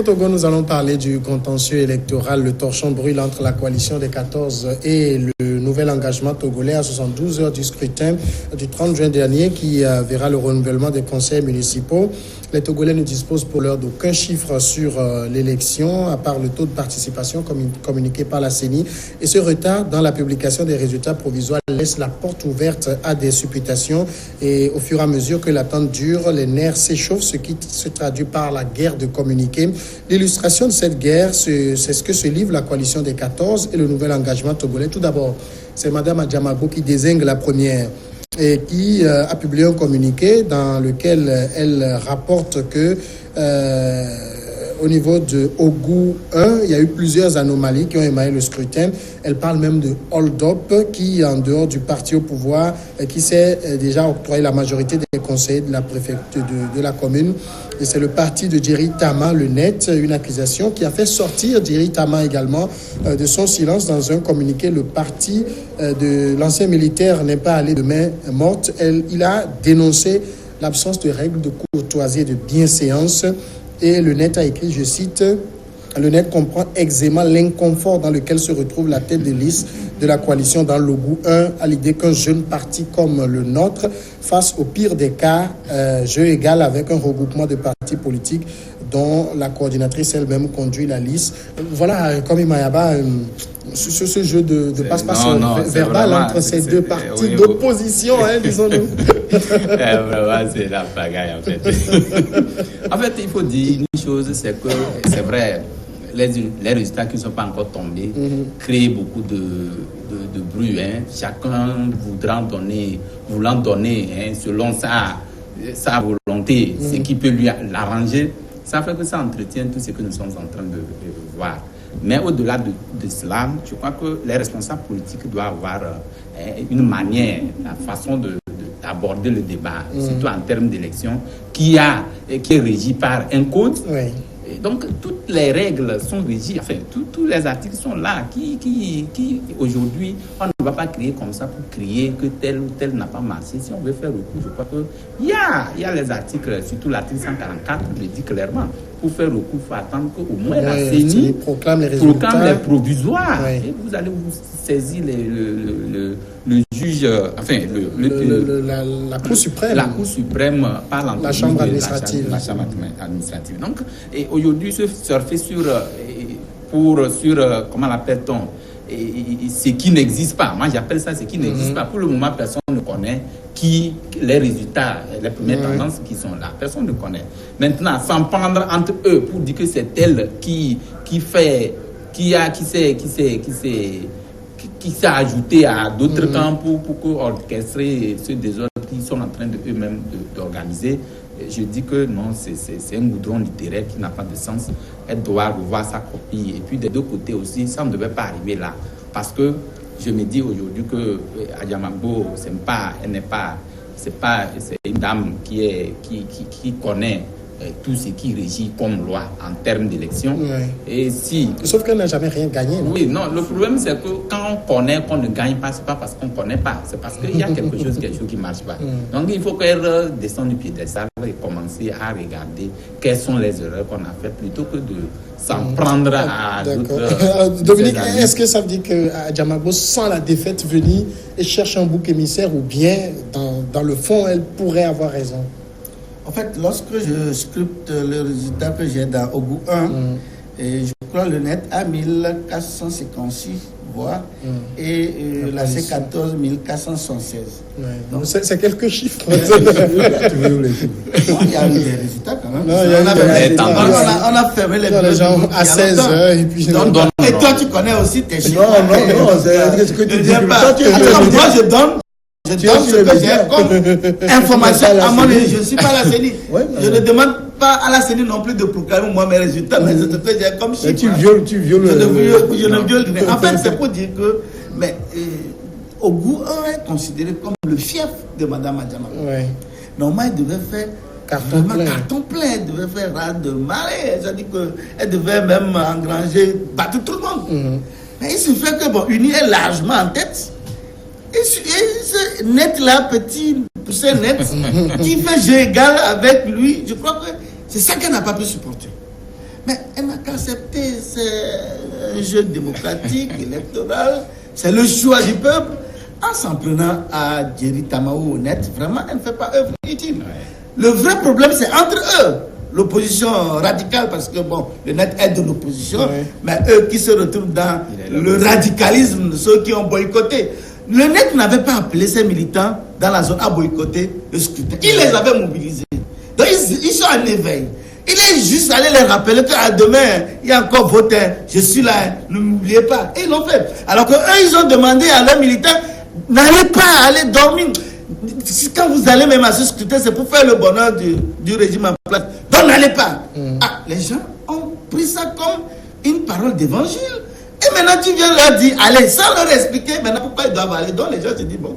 Au Togo, nous allons parler du contentieux électoral. Le torchon brûle entre la coalition des 14 et le nouvel engagement togolais à 72 heures du scrutin du 30 juin dernier qui verra le renouvellement des conseils municipaux. Les Togolais ne disposent pour l'heure d'aucun chiffre sur l'élection, à part le taux de participation communiqué par la CENI. Et ce retard dans la publication des résultats provisoires laisse la porte ouverte à des supputations. Et au fur et à mesure que l'attente dure, les nerfs s'échauffent, ce qui se traduit par la guerre de communiquer. L'illustration de cette guerre, c'est ce que se livre la coalition des 14 et le nouvel engagement togolais. Tout d'abord, c'est Mme Adjamabo qui désigne la première et qui a publié un communiqué dans lequel elle rapporte que au niveau de Ogou 1, il y a eu plusieurs anomalies qui ont émaillé le scrutin. Elle parle même de hold-up qui, en dehors du parti au pouvoir, qui s'est déjà octroyé la majorité des conseillers de la préfecture de la commune. Et c'est le parti de Djeri Tama, le NET, une accusation qui a fait sortir Djeri Tama également de son silence dans un communiqué. Le parti de l'ancien militaire n'est pas allé de main morte. Il a dénoncé l'absence de règles de courtoisie et de bienséance. Et le NET a écrit, je cite, le NET comprend aisément l'inconfort dans lequel se retrouve la tête de liste de la coalition dans l'Ogou 1 à l'idée qu'un jeune parti comme le nôtre fasse au pire des cas jeu égal avec un regroupement de partis politiques dont la coordinatrice elle-même conduit la liste. Voilà, comme Imayaba, ce jeu de passe-passe verbal entre ces deux partis d'opposition, disons-nous. Vraiment, c'est la pagaille, en fait. En fait, il faut dire une chose, c'est que c'est vrai, les résultats qui ne sont pas encore tombés créent beaucoup de bruit. Chacun voulant donner selon sa volonté, ce qui peut lui l'arranger. Ça fait que ça entretient tout ce que nous sommes en train de voir. Mais au-delà de cela, je crois que les responsables politiques doivent avoir une manière, la façon d'aborder le débat, surtout en termes d'élection, qui est régie par un code. Oui. Et donc, toutes les règles sont régies, enfin, tous les articles sont là, qui aujourd'hui, on ne va pas créer comme ça pour crier que tel ou tel n'a pas marché. Si on veut faire recours, je crois qu'il y a les articles, surtout l'article 144, le dit clairement. Pour faire recours, il faut attendre qu'au moins la CENI proclame les provisoires. Oui. Et vous allez vous saisir le juge, enfin, la Cour suprême. La Cour suprême par l'entretien la Chambre administrative. La Chambre administrative. Donc, et aujourd'hui, se surfer sur comment l'appelle-t-on, ce qui n'existe pas. Moi, j'appelle ça ce qui n'existe pas. Pour le moment, personne ne connaît les résultats, les premières tendances qui sont là. Personne ne connaît. Maintenant, s'en prendre entre eux pour dire que c'est elle qui s'est ajouté à d'autres camps pour orchestrer ce désordre qu'ils sont en train eux-mêmes d'organiser. Je dis que non, c'est un goudron littéraire qui n'a pas de sens. Elle doit revoir sa copie. Et puis des deux côtés aussi, ça ne devait pas arriver là. Parce que je me dis aujourd'hui que Adjamabo, c'est une dame qui connaît tout ce qui régit comme loi en termes d'élection. Et sauf qu'elle n'a jamais rien gagné. Non? Oui, non, le problème c'est que quand on connaît qu'on ne gagne pas, c'est pas parce qu'on ne connaît pas, c'est parce qu'il y a quelque chose qui ne marche pas. Donc il faut qu'elle descende du piédestal et commencer à regarder quelles sont les erreurs qu'on a faites plutôt que de s'en prendre à d'autres. Dominique, est-ce que ça veut dire que Adjamabo sent la défaite venir et cherche un bouc émissaire ou bien dans le fond elle pourrait avoir raison? En fait, lorsque je sculpte le résultat que j'ai dans Ogou 1, et je crois le net a 1456 voix et la C14 1476. Donc c'est quelques chiffres. Il y a eu des résultats quand même. On a fermé les gens à 16 heures. Et puis et toi, tu connais aussi tes chiffres. Non, c'est ce que tu dis. Moi, je donne ce que j'ai comme information à mon avis. Je ne suis pas à la CENI. Je ne demande pas à la CENI non plus de proclamer moi mes résultats, mais ce que j'ai comme chiffre. Tu violes. Je ne viole rien. En fait, c'est pour dire que Ogou 1 est considéré comme le fief de Mme Adjamabo. Normalement, elle devait faire carton plein. Elle devait faire rade de marée. C'est-à-dire qu'elle devait même engranger, battre tout le monde. Mais il se fait que, Uni est largement en tête. Et ce net-là, petit poussin net, qui fait jeu égal avec lui, je crois que c'est ça qu'elle n'a pas pu supporter. Mais elle n'a qu'à accepter, c'est un jeu démocratique, électoral, c'est le choix du peuple. En s'en prenant à Djeri Tamaou honnête, vraiment, elle ne fait pas œuvre utile. Le vrai problème, c'est entre eux. L'opposition radicale, parce que bon, le net est de l'opposition, mais eux qui se retrouvent dans le radicalisme, ceux qui ont boycotté. Le net n'avait pas appelé ses militants dans la zone à boycotter le scrutin. Il les avait mobilisés. Donc ils sont en éveil. Il est juste allé les rappeler qu'à demain, il y a encore vote, je suis là, ne m'oubliez pas. Et ils l'ont fait. Alors qu'eux, ils ont demandé à leurs militants, n'allez pas aller dormir. Quand vous allez même à ce scrutin, c'est pour faire le bonheur du régime en place. Donc n'allez pas. Ah, les gens ont pris ça comme une parole d'évangile. Et maintenant tu viens leur dire, allez, sans leur expliquer maintenant pourquoi ils doivent aller. Donc les gens se disent, bon,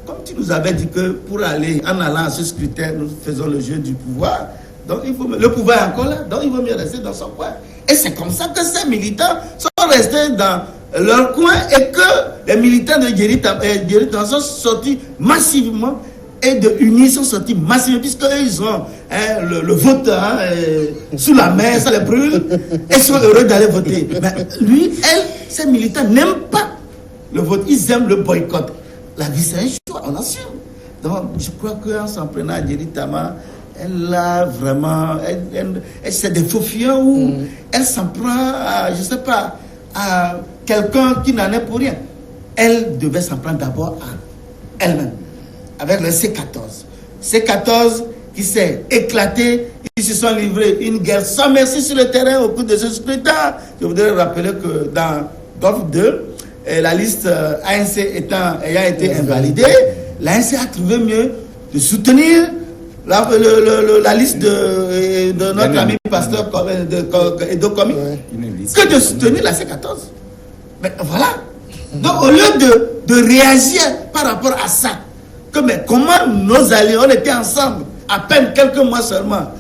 comme tu nous avais dit que pour aller, en allant à ce scrutin, nous faisons le jeu du pouvoir. Donc le pouvoir est encore là, donc il vaut mieux rester dans son coin. Et c'est comme ça que ces militants sont restés dans leur coin et que les militants de Djeri Tamaou sont sortis massivement et de UNI sont sortis massivement puisque ils ont le vote sous la main, ça les brûle et sont heureux d'aller voter. Mais lui, ces militants n'aiment pas le vote, ils aiment le boycott. La vie c'est un choix, on assume. Donc je crois qu'en s'en prenant à Djeri Tamaou, elle a vraiment, c'est des faux fiants où elle s'en prend à, je sais pas, à quelqu'un qui n'en est pour rien. Elle devait s'en prendre d'abord à elle-même, avec le C14. C14 qui s'est éclaté, ils se sont livrés une guerre sans merci sur le terrain au cours de ce scrutin. Je voudrais rappeler que dans Golfe 2, la liste ANC ayant été invalidée, l'ANC a trouvé mieux de soutenir la liste de notre ami pasteur Edo Komi que de soutenir la C14. Mais voilà. Donc au lieu de réagir par rapport à ça, que mais comment nos alliés, on était ensemble à peine quelques mois seulement,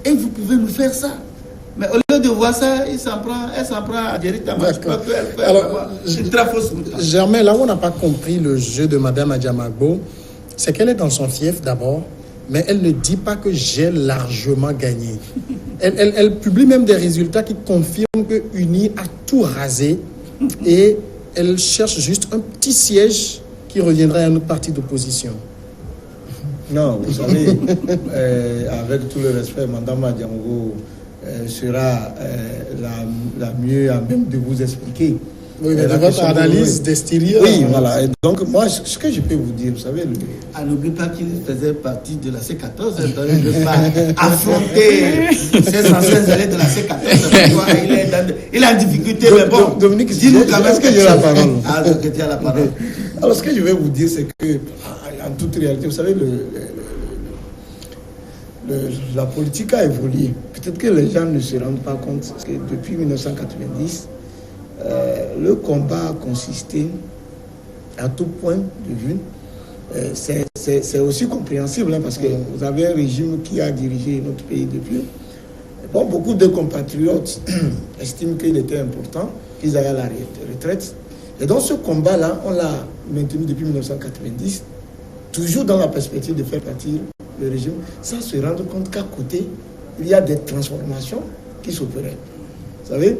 et vous pouvez nous faire ça. Mais au lieu de voir ça, elle s'en prend à Djeri Tamaou. Je crois qu'elle fait une très fausse route. Germain, là où on n'a pas compris le jeu de Mme Adjamagbo, c'est qu'elle est dans son fief d'abord, mais elle ne dit pas que j'ai largement gagné. Elle publie même des résultats qui confirment que UNI a tout rasé et elle cherche juste un petit siège qui reviendrait à notre parti d'opposition. Non, vous savez, avec tout le respect, Mme Adjamagbo sera la mieux à même de vous expliquer. Oui, mais de votre analyse d'extérieur. Oui, voilà. Et donc, moi, ce que je peux vous dire, vous savez... n'oublie pas qu'il faisait partie de la C14, donc il ne veut pas affronter ces anciennes années de la C14. Il est en difficulté, mais bon... Dominique, dis-nous quand même... Est-ce que j'ai la parole? Ah, donc tu as la parole. Alors, ce que je vais vous dire, c'est que, en toute réalité, vous savez, la politique a évolué. Peut-être que les gens ne se rendent pas compte, parce que depuis 1990... le combat a consisté à tout point de vue. C'est aussi compréhensible parce que vous avez un régime qui a dirigé notre pays depuis. Bon, beaucoup de compatriotes estiment qu'il était important qu'ils aillent à la retraite. Et dans ce combat-là, on l'a maintenu depuis 1990, toujours dans la perspective de faire partir le régime, sans se rendre compte qu'à côté, il y a des transformations qui s'opéraient. Vous savez,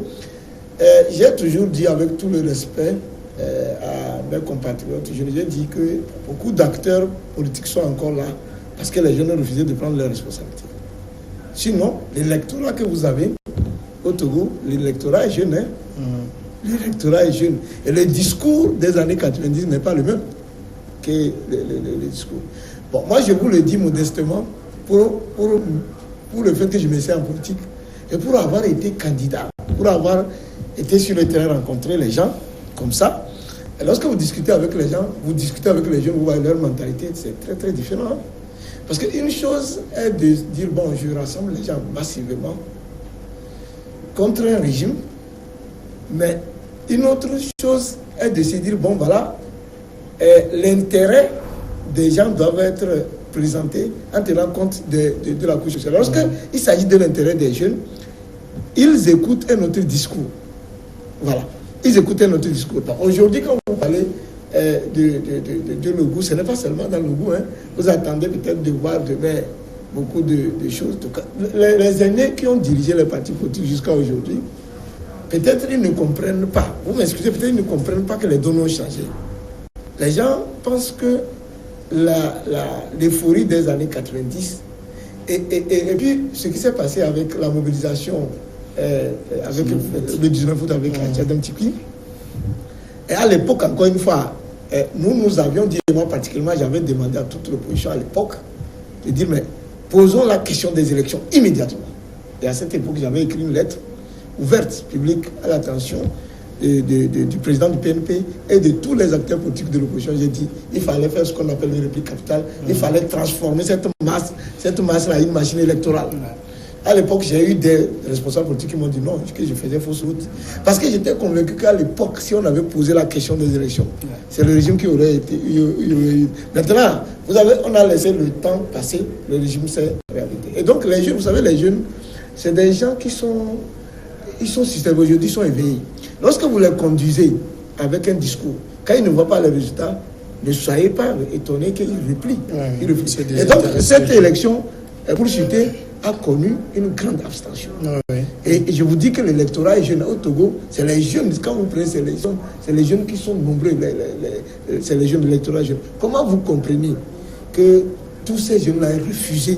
j'ai toujours dit avec tout le respect à mes compatriotes, je les ai dit que beaucoup d'acteurs politiques sont encore là parce que les jeunes ont refusé de prendre leurs responsabilités. Sinon, l'électorat que vous avez au Togo, l'électorat est jeune. Hein? L'électorat est jeune. Et le discours des années 90 n'est pas le même que le discours. Bon, moi je vous le dis modestement pour le fait que je me suis en politique et pour avoir été candidat, pour avoir été sur le terrain, rencontrer les gens comme ça. Et lorsque vous discutez avec les gens, vous discutez avec les jeunes, vous voyez leur mentalité, c'est très très différent. Parce qu'une chose est de dire, bon, je rassemble les gens massivement contre un régime, mais une autre chose est de se dire, bon, voilà, l'intérêt des gens doivent être présentés en tenant compte de la couche sociale. Lorsqu'il s'agit de l'intérêt des jeunes, ils écoutent un autre discours. Voilà. Ils écoutent un autre discours. Aujourd'hui, quand vous parlez de Logou, ce n'est pas seulement dans Logou. Hein. Vous attendez peut-être de voir demain beaucoup de choses. Les aînés qui ont dirigé les partis politiques jusqu'à aujourd'hui, peut-être ils ne comprennent pas, vous m'excusez, peut-être ils ne comprennent pas que les données ont changé. Les gens pensent que l'euphorie des années 90 et puis ce qui s'est passé avec la mobilisation avec le 19 août avec Tchadam Tipi, et à l'époque, encore une fois, nous avions dit, moi particulièrement, j'avais demandé à toute l'opposition à l'époque de dire, mais posons la question des élections immédiatement. Et à cette époque, j'avais écrit une lettre ouverte, publique, à l'attention du président du PNP et de tous les acteurs politiques de l'opposition. J'ai dit, il fallait faire ce qu'on appelle une république capitale, il fallait transformer cette masse-là en une machine électorale. À l'époque, j'ai eu des responsables politiques qui m'ont dit non, que je faisais fausse route. Parce que j'étais convaincu qu'à l'époque, si on avait posé la question des élections, c'est le régime qui aurait été... Maintenant, on a laissé le temps passer, le régime s'est réhabilité. Et donc, les jeunes, vous savez, les jeunes, c'est des gens qui sont... Ils sont systémiques aujourd'hui, ils sont éveillés. Lorsque vous les conduisez avec un discours, quand ils ne voient pas les résultats, ne soyez pas étonnés qu'ils replient. Et donc, cette élection, pour citer, a connu une grande abstention. Et je vous dis que l'électorat est jeune au Togo, c'est les jeunes, quand vous prenez, c'est les jeunes qui sont nombreux, c'est les jeunes de l'électorat jeune. Comment vous comprenez que tous ces jeunes-là aient refusé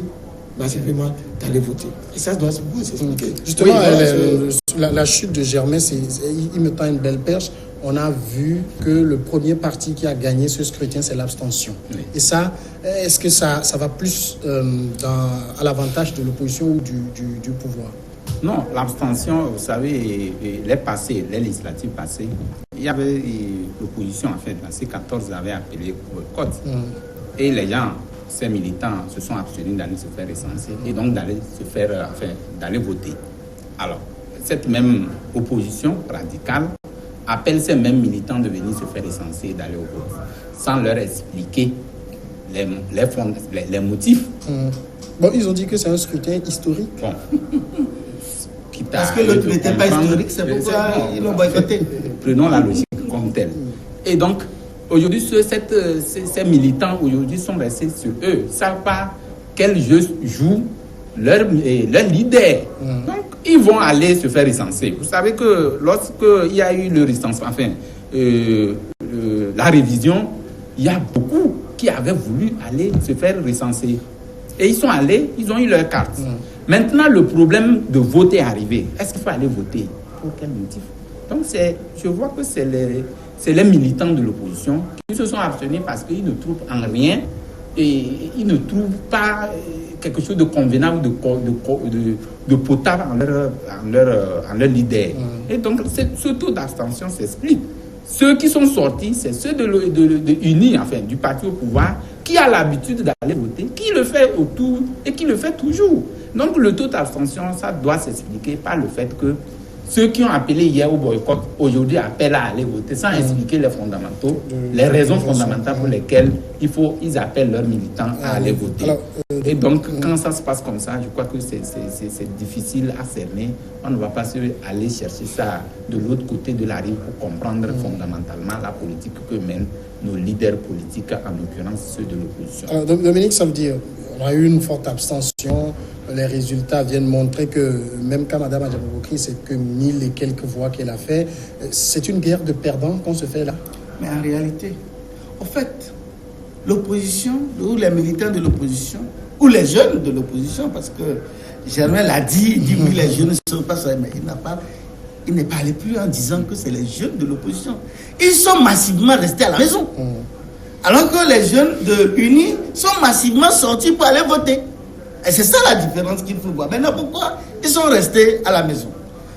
massivement d'aller voter? Et ça doit s'expliquer. Justement, la chute de Germain, il me tend une belle perche. On a vu que le premier parti qui a gagné ce scrutin, c'est l'abstention. Oui. Et ça, est-ce que ça va plus à l'avantage de l'opposition ou du pouvoir? Non, l'abstention, vous savez, les législatives passées, il y avait l'opposition, en fait, dans ces 14 avait appelé au boycott. Et les gens, ces militants, se sont abstenus d'aller se faire recenser et donc d'aller voter. Alors, cette même opposition radicale appelle ces mêmes militants de venir se faire recenser et d'aller au vote, sans leur expliquer les motifs. Bon, ils ont dit que c'est un scrutin historique. Bon. Parce que l'autre n'était pas historique, c'est pourquoi ils l'ont boycotté. Prenons la logique comme telle. Et donc, aujourd'hui, ces militants aujourd'hui sont restés sur eux. Ils ne savent pas quel jeu joue leur leader. Donc, ils vont aller se faire recenser. Vous savez que lorsqu'il y a eu le recensement, la révision, il y a beaucoup qui avaient voulu aller se faire recenser. Et ils sont allés, ils ont eu leur carte. Maintenant, le problème de voter est arrivé. Est-ce qu'il faut aller voter? Pour quel motif? Donc, je vois que c'est les militants de l'opposition qui se sont abstenus parce qu'ils ne trouvent en rien et ils ne trouvent pas quelque chose de convenable, de potable en leur leader. Et donc, ce taux d'abstention s'explique. Ceux qui sont sortis, c'est ceux de UNI, enfin, du parti au pouvoir, qui a l'habitude d'aller voter, qui le fait autour et qui le fait toujours. Donc, le taux d'abstention, ça doit s'expliquer par le fait que ceux qui ont appelé hier au boycott, aujourd'hui appellent à aller voter sans expliquer les fondamentaux, les raisons fondamentales pour lesquelles ils appellent leurs militants à aller voter. Alors, et donc, quand ça se passe comme ça, je crois que c'est difficile à cerner. On ne va pas aller chercher ça de l'autre côté de la rive pour comprendre fondamentalement la politique que mènent nos leaders politiques, en l'occurrence ceux de l'opposition. Alors, Dominique, ça veut dire on a eu une forte abstention. Les résultats viennent montrer que même quand Mme Adjamabokri, c'est que 1000 et quelques voix qu'elle a fait, c'est une guerre de perdants qu'on se fait là. Mais en réalité, en fait, l'opposition, ou les militants de l'opposition, ou les jeunes de l'opposition, parce que Germain l'a dit, il dit oui, les jeunes ne sont pas ça, mais il n'est pas allé plus en disant que c'est les jeunes de l'opposition. Ils sont massivement restés à la maison. Alors que les jeunes de l'UNI sont massivement sortis pour aller voter. Et c'est ça la différence qu'il faut voir. Maintenant, pourquoi ils sont restés à la maison?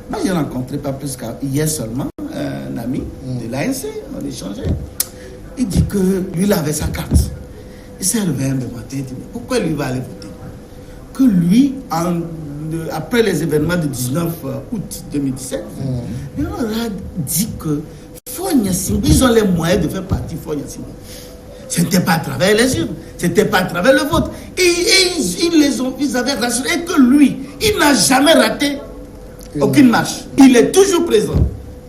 Moi, j'ai rencontré pas plus qu'hier seulement un ami de l'ANC, on échangeait. Il dit que lui, il avait sa carte. Il s'est levé un matin, il dit, mais pourquoi lui va aller voter? Que lui, après les événements du 19 août 2017, il leur a dit que ils ont les moyens de faire partie Fognassimo. Ce n'était pas à travers les urnes, ce n'était pas à travers le vote. Ils avaient rassuré que lui, il n'a jamais raté aucune marche. Il est toujours présent,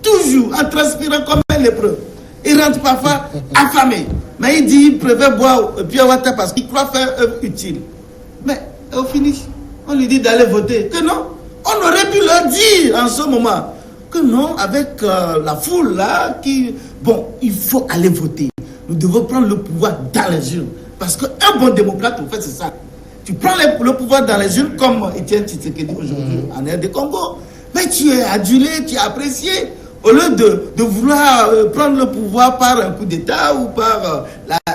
toujours en transpirant comme un lépreux. Il rentre parfois affamé, mais il dit qu'il préfère boire pure water parce qu'il croit faire œuvre utile. Mais Et au finish, on lui dit d'aller voter. Que non, on aurait pu leur dire en ce moment que non, avec la foule là, bon, il faut aller voter. Nous devons prendre le pouvoir dans les urnes. Parce qu'un bon démocrate, en fait, c'est ça. Tu prends le pouvoir dans les urnes comme Étienne Tshisekedi aujourd'hui en RD Congo. Mais tu es adulé, tu es apprécié. Au lieu de vouloir prendre le pouvoir par un coup d'État ou par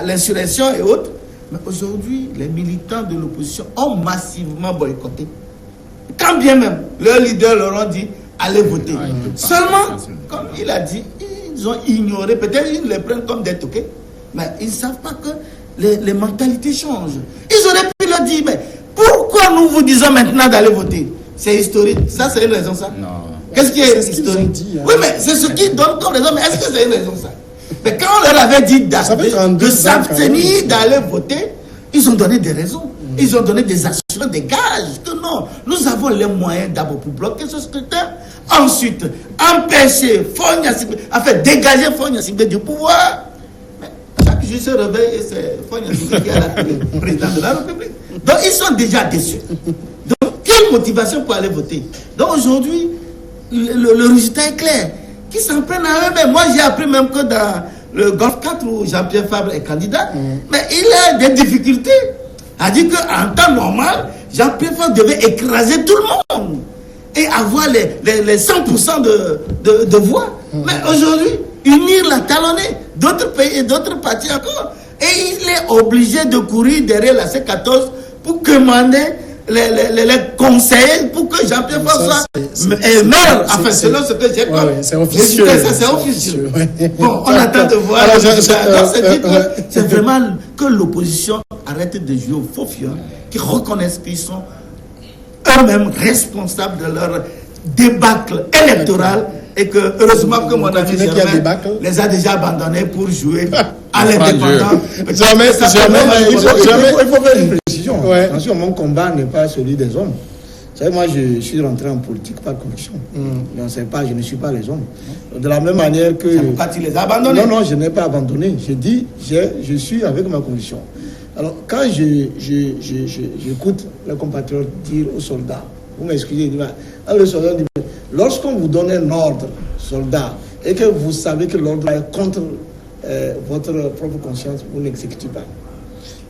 l'insurrection et autres. Mais aujourd'hui, les militants de l'opposition ont massivement boycotté. Quand bien même, leurs leaders leur ont dit, allez voter. Seulement, comme il a dit, ils ont ignoré, peut-être ils les prennent comme des toqués, mais ils ne savent pas que les mentalités changent. Ils auraient pu leur dire, mais pourquoi nous vous disons maintenant d'aller voter? C'est historique. Ça, c'est une raison, ça? Non. Qu'est-ce qui est historique? Oui, mais c'est ce qu'ils donnent comme raison. Mais est-ce que c'est une raison, ça? Mais quand on leur avait dit de s'abstenir d'aller voter, ils ont donné des raisons. Ils ont donné des assurances, des gages. Que non, nous avons les moyens d'abord pour bloquer ce scrutin. Ensuite, empêcher dégager Faure Gnassingbé du pouvoir. Mais chaque jour se réveille et c'est Faure Gnassingbé qui est le président de la République. Donc ils sont déjà déçus. Donc quelle motivation pour aller voter? Donc aujourd'hui, le résultat est clair. Qui s'en prennent à eux-mêmes. Moi j'ai appris même que dans le Golf 4 où Jean-Pierre Fabre est candidat, mais il a des difficultés. A dit qu'en temps normal, Jean-Pierre Fabre devait écraser tout le monde et avoir les 100% de voix. Mais aujourd'hui, unir la talonnée d'autres pays et d'autres partis encore. Et il est obligé de courir derrière la C14 pour commander les conseils pour que Jean-Pierre Fabre soit maire. Enfin, selon ce que j'ai compris. C'est officieux. C'est officieux. Bon, on attend de voir. C'est vraiment que l'opposition arrête de jouer au faux fion, qui reconnaissent qu'ils sont eux-mêmes responsables de leur débâcle électoral et que heureusement que mon ami Germain les a déjà abandonnés pour jouer à l'indépendant. Il faut faire une précision. Attention, mon combat n'est pas celui des hommes. Vous savez, moi, je suis rentré en politique par conviction. Je ne suis pas les hommes. De la même manière que... Pourquoi tu les as abandonnés? Non, je n'ai pas abandonné. Je dis, je suis avec ma conviction. Alors, quand j'écoute les compatriotes dire aux soldats, vous m'excusez, le soldat dit, lorsqu'on vous donne un ordre, soldat, et que vous savez que l'ordre est contre votre propre conscience, vous n'exécutez pas.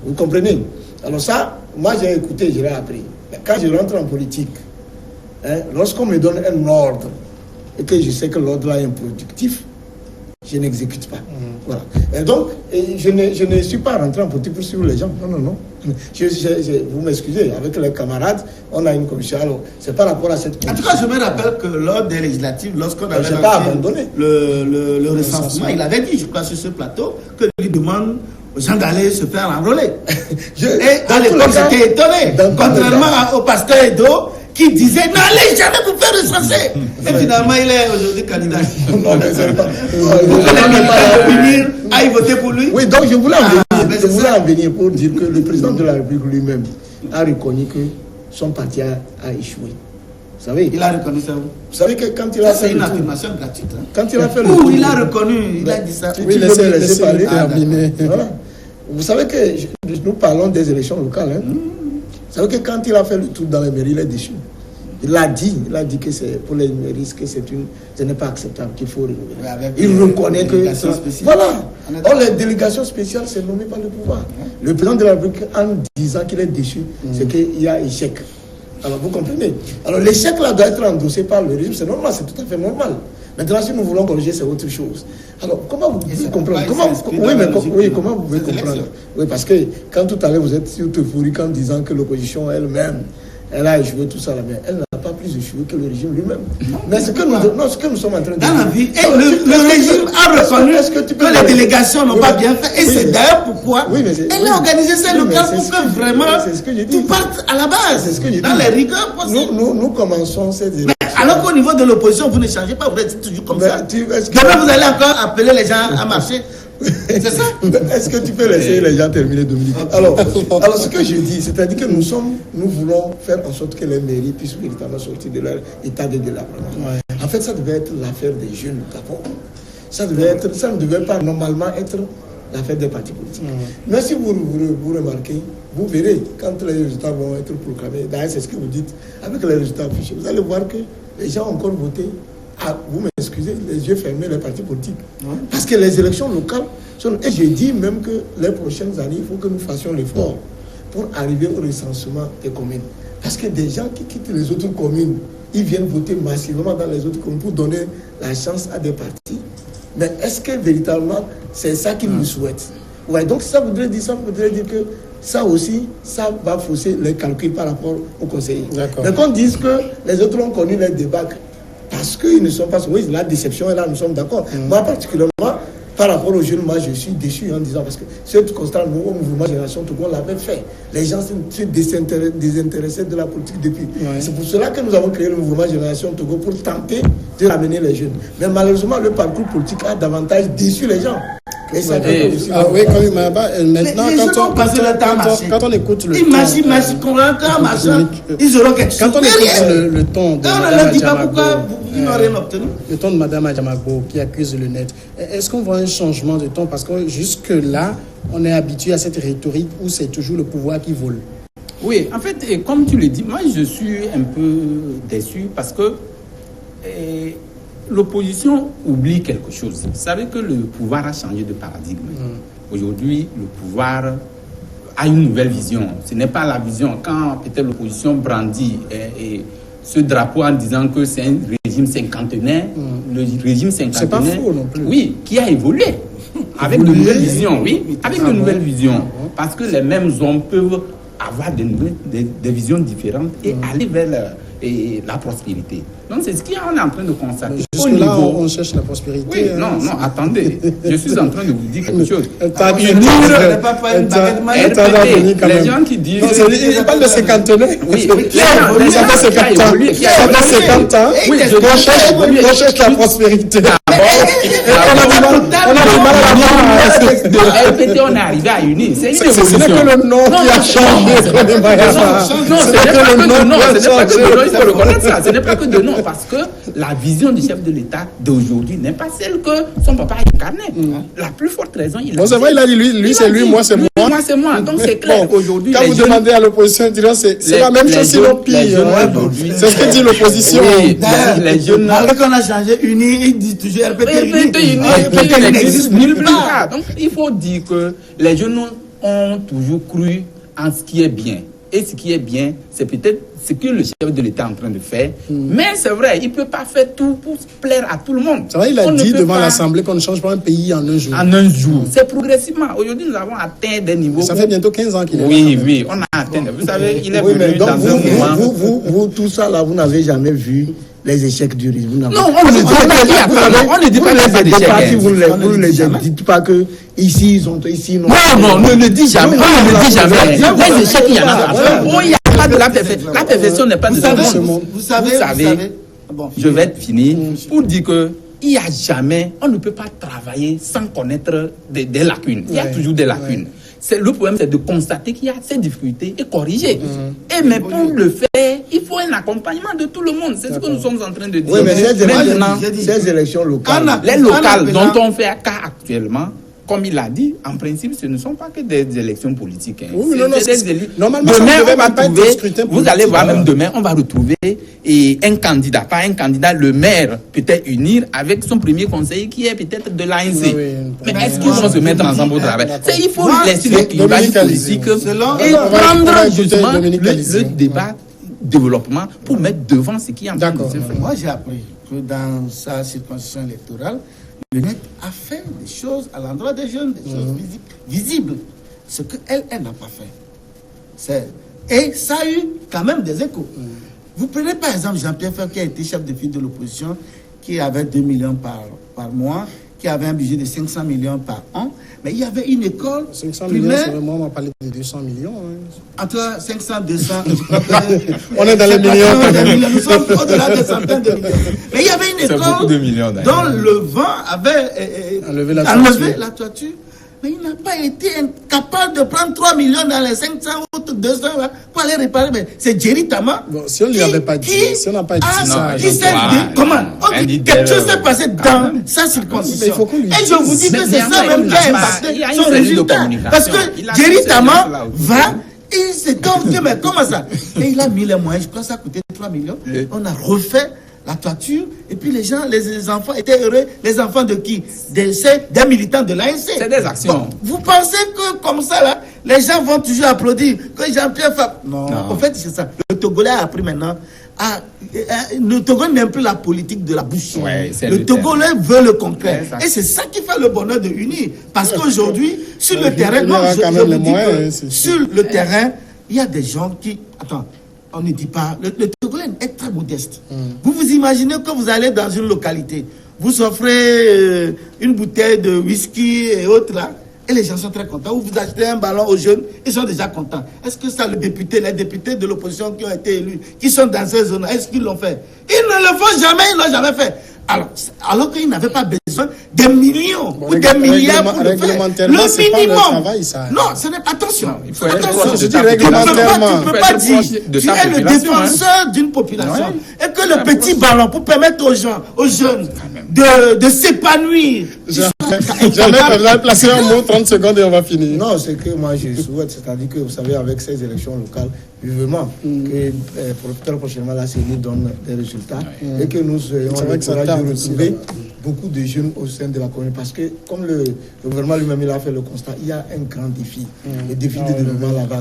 Vous comprenez? Alors ça, moi j'ai écouté, je l'ai appris. Mais quand je rentre en politique, lorsqu'on me donne un ordre, et que je sais que l'ordre est improductif, je n'exécute pas. Voilà. Et donc, je ne suis pas rentré en politique pour suivre les gens. Non. Vous m'excusez, avec les camarades, on a une commission. Alors, c'est par rapport à cette commission. En tout cas, je me rappelle que lors des législatives, lorsqu'on avait pas abandonné le recensement, il avait dit, je crois, sur ce plateau, que lui demande aux gens d'aller se faire enrôler. Et à l'époque, j'étais étonné. Contrairement au pasteur Edo, qui disait n'allez jamais vous faire recenser. Et finalement, il est aujourd'hui candidat. Non, mais c'est pas. À y voter pour lui. Oui, donc je voulais en venir pour dire que le président de la République lui-même a reconnu que son parti a échoué. Vous savez, il a reconnu ça. Vous savez que quand il a fait. C'est une affirmation gratuite. Quand il a fait il a reconnu, il a dit ça. Oui, laissez parler. Voilà. Vous savez que nous parlons des élections locales. Vous savez que quand il a fait le tour dans les mairies, il est déçu. Il a dit que c'est pour les mairies que ce n'est pas acceptable, qu'il faut renouveler. Il reconnaît que... Voilà. Or, les délégations spéciales, c'est nommé par le pouvoir. Le président de la République, en disant qu'il est déçu, c'est qu'il y a échec. Alors, vous comprenez? Alors, l'échec là doit être endossé par le régime, c'est normal, c'est tout à fait normal. Maintenant, si nous voulons corriger, c'est autre chose. Alors, comment vous pouvez comprendre? Comment vous pouvez comprendre? Oui, parce que quand tout à l'heure, vous êtes sur euphorique en disant que l'opposition elle-même, elle a échoué tout ça là, mais elle n'a pas plus échoué que le régime lui-même. Mais ce que nous sommes en train de dire... Dans la vie, le régime a reconnu que les délégations n'ont pas bien fait. Et c'est d'ailleurs pourquoi elle a organisé ça local pour que vraiment tout parte à la base, dans les rigueurs possibles. Nous commençons ces élections. Alors qu'au niveau de l'opposition, vous ne changez pas, vous êtes toujours comme ça. Demain, vous allez encore appeler les gens à marcher. C'est ça? Est-ce que tu peux laisser les gens terminer, Dominique? Alors, ce que je dis, c'est-à-dire que nous voulons faire en sorte que les mairies puissent véritablement sortir de leur état de délabrement. En fait, ça devait être l'affaire des jeunes d'abord. Ça ne devait pas normalement être l'affaire des partis politiques. Mais si vous remarquez, vous verrez, quand les résultats vont être proclamés, d'ailleurs c'est ce que vous dites, avec les résultats affichés, vous allez voir que les gens ont encore voté, vous m'excusez, les yeux fermés, les partis politiques. Parce que les élections locales, et je dis même que les prochaines années, il faut que nous fassions l'effort pour arriver au recensement des communes. Parce que des gens qui quittent les autres communes, ils viennent voter massivement dans les autres communes pour donner la chance à des partis. Mais est-ce que véritablement, c'est ça qu'ils nous souhaitent? Ouais, donc ça voudrait dire que ça aussi, ça va fausser les calculs par rapport aux conseillers. Mais qu'on dise que les autres ont connu les débats parce qu'ils ne sont pas... Oui, la déception est là, nous sommes d'accord. Moi, particulièrement, par rapport aux jeunes, moi, je suis déçu en disant, parce que ce constat, nous, au mouvement Génération Togo, on l'avait fait. Les gens se désintéressaient de la politique depuis. C'est pour cela que nous avons créé le mouvement Génération Togo pour tenter de ramener les jeunes. Mais malheureusement, le parcours politique a davantage déçu les gens. Et ça oui, maintenant, quand on écoute le ton de Mme Adjamagbo qui accuse le net, est-ce qu'on voit un changement de ton? Parce que jusque-là, on est habitué à cette rhétorique où c'est toujours le pouvoir qui vole. Oui, en fait, comme tu le dis, moi je suis un peu déçu parce que l'opposition oublie quelque chose. Vous savez que le pouvoir a changé de paradigme. Aujourd'hui, le pouvoir a une nouvelle vision. Ce n'est pas la vision. Quand peut-être l'opposition brandit ce drapeau en disant que c'est un régime cinquantenaire, le régime cinquantenaire... C'est pas faux non plus. Oui, qui a évolué. Avec de nouvelles visions, oui. Avec de nouvelles visions. Parce que les mêmes hommes peuvent avoir des visions différentes et aller vers la prospérité. Donc c'est ce qu'on est en train de constater. Jusque-là, on cherche la prospérité. Oui, non, attendez. Je suis en train de vous dire quelque chose. Les gens qui disent... Il parle de cinquantenaire. Oui, ça fait 50 ans. Oui, on cherche la prospérité. On a du mal à la de LPT, on est arrivé à unir. C'est une évolution. Ce n'est que le nom qui a changé. Non, ce n'est pas que de nom. Ce n'est pas que de nom. Il faut reconnaître ça. Ce n'est pas que de nom. Parce que la vision du chef de l'État d'aujourd'hui n'est pas celle que son papa a incarnée. La plus forte raison, il a dit. C'est vrai, il a dit lui c'est lui, moi c'est moi. Moi c'est moi. Donc c'est clair aujourd'hui. Quand vous demandez à l'opposition, ils diront c'est la même chose, sinon pire. C'est ce que dit l'opposition. Les jeunes. Après qu'on a changé unis, ils disent toujours RPT unis n'existe nulle part. Donc il faut dire que les jeunes ont toujours cru en ce qui est bien. Et ce qui est bien, c'est peut-être ce que le chef de l'État est en train de faire. Mais c'est vrai, il ne peut pas faire tout pour plaire à tout le monde. C'est vrai, il a dit devant l'Assemblée qu'on ne change pas un pays en un jour. En un jour. C'est progressivement. Aujourd'hui, nous avons atteint des niveaux... Ça fait bientôt 15 ans qu'il est là. Oui, on a atteint. Vous savez, il est venu dans un moment... Vous, tout ça là, vous n'avez jamais vu les échecs du régime. Non, on ne dit pas les échecs. Vous ne dites pas que ici, ils ont... Ici, non. Non, ne le dis jamais. On ne le dit jamais. Les échecs, il y en a. Il n'y a pas de la perfection. La perfection n'est pas de tout le monde. Vous savez, je vais finir pour dire que il n'y a jamais, on ne peut pas travailler sans connaître des lacunes. Il y a toujours des lacunes. Le problème, c'est de constater qu'il y a ces difficultés et corriger. Mais pour le faire, il faut un accompagnement de tout le monde. C'est ce que nous sommes en train de dire. Oui, mais ces élections locales. Les locales dont on fait cas actuellement, comme il a dit, en principe, ce ne sont pas que des élections politiques. Oui, normalement, vous allez voir, même demain, on va retrouver un candidat, pas un candidat, le maire peut-être unir avec son premier conseiller qui est peut-être de l'ANC. Mais est-ce qu'ils vont se mettre ensemble au travail? Il faut laisser le clivage politique et prendre justement le débat développement pour mettre devant ce qui est en train de se faire. Moi, j'ai appris que dans sa circonscription électorale, le net a fait des choses à l'endroit des jeunes, des choses visibles. Ce qu'elle n'a pas fait. Et ça a eu quand même des échos. Vous prenez par exemple Jean-Pierre Fer, qui a été chef de file de l'opposition, qui avait 2 millions par mois, qui avait un budget de 500 millions par an. Mais il y avait une école 500 millions, c'est vraiment, on va parler de 200 millions. Entre 500, 200, on est dans les millions. Nous sommes au-delà des centaines de millions. Mais il y avait une école dont le vent avait enlevé la toiture. Mais il n'a pas été incapable de prendre 3 millions dans les 500 autres 200 pour aller réparer. Mais c'est Jerry Tama. Bon, si on ne lui avait pas dit, si on n'a pas dit ça. Comment quelque chose s'est passé dans sa circonscription. Et je vous dis que c'est ça même qui a impacté son résultat. Parce que Jerry Tama va Et c'est comme que, mais comment ça? Et il a mis les moyens, je crois que ça a coûté 3 millions. On a refait la toiture, et puis les gens, les enfants étaient heureux. Les enfants de qui? Des militants de l'ANC. C'est des actions. Bon, vous pensez que comme ça, là, les gens vont toujours applaudir que Jean-Pierre Fabre... Non, en fait, c'est ça. Le Togolais a appris maintenant le Togolais n'aime plus la politique de la bouche. Ouais, le Togolais veut le concret. Et c'est ça qui fait le bonheur de unir. Parce qu'aujourd'hui, sur le terrain, sur le terrain, il y a des gens qui... Attends, on ne dit pas... Le Togolais est très modeste. Vous vous imaginez que vous allez dans une localité, vous offrez une bouteille de whisky et autres là, et les gens sont très contents. Ou vous achetez un ballon aux jeunes, ils sont déjà contents. Est-ce que ça, les députés de l'opposition qui ont été élus, qui sont dans ces zones, est-ce qu'ils l'ont fait? Ils ne le font jamais, ils ne l'ont jamais fait. Alors qu'ils n'avaient pas besoin des millions ou des milliards pour le faire. Le minimum. Travail, ça. Non, ce n'est pas... Attention. Il faut attention. Je dis réglementairement. Tu ne peux pas dire que tu es le défenseur d'une population et que le petit ballon pour permettre aux gens, aux jeunes de s'épanouir. Jamais placer un mot, 30 secondes et on va finir. Non, c'est que moi je souhaite, c'est-à-dire que vous savez, avec ces élections locales, vivement que prochainement la CENI donne des résultats et que nous ayons le courage de retrouver beaucoup de jeunes au sein de la commune, parce que comme le gouvernement lui-même il a fait le constat, il y a un grand défi, le défi de développement à la base.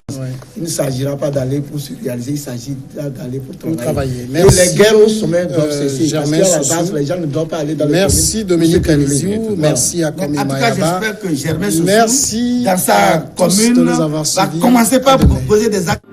Il ne s'agira pas d'aller pour se réaliser, il s'agit d'aller pour travailler. Merci. Et les guerres au sommet doivent cesser, parce qu'à la base, les gens ne doivent pas aller dans les communes. Merci Dominique Aliziou, merci à Komi Mayaba. En tout cas, j'espère que Germain Sossou, merci dans sa commune, de nous avoir va suivis. commencer par proposer des actes.